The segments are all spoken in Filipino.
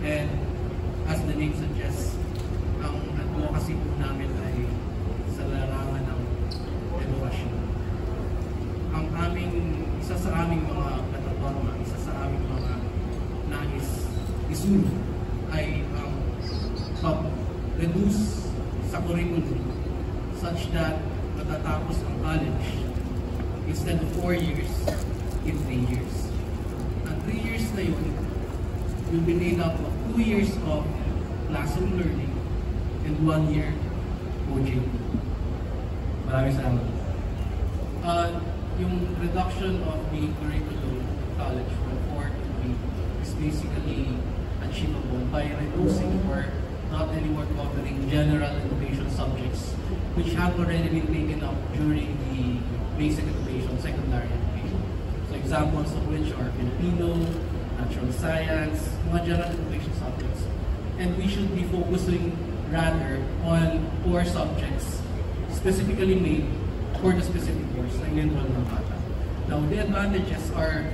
And as the name suggests, ang advocacy po namin ay sa larangan ng edukasyon. Ang isa sa aming mga plataforma, isa sa aming mga nais isulong ay ang pag-reduce sa curriculum such that matatapos ang college instead of 4 years in 3 years. Ang 3 years na yun will be made up of 2 years of classroom learning and 1 year coaching. Maraming salamat. Yung reduction of the curriculum in college from 4 to 3 is basically achievable by reducing or not anymore covering general education subjects which have already been taken up during the basic education, secondary education. So examples of which are Filipino, natural science, mga general education subjects. And we should be focusing rather on core subjects specifically made for the specific course na in-enroll ng bata. Now, the advantages are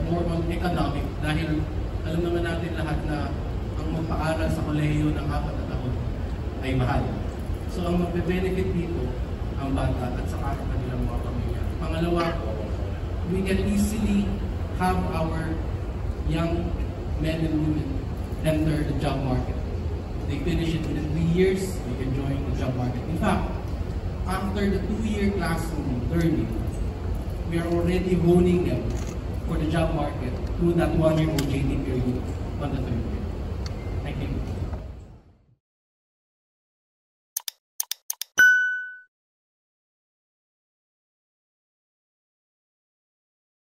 more on economic dahil alam naman natin lahat na ang magpaaral sa kolehiyo ng 4 na taon ay mahal. So, ang magbe-benefit dito ang bata at saka ang kanilang mga pamilya. Pangalawa, we can easily have our young men and women enter the job market. They finish it within 3 years, they can join the job market. In fact, after the 2-year classroom learning, we are already honing them for the job market through that 1-year OJT period on the 3rd year. Thank you.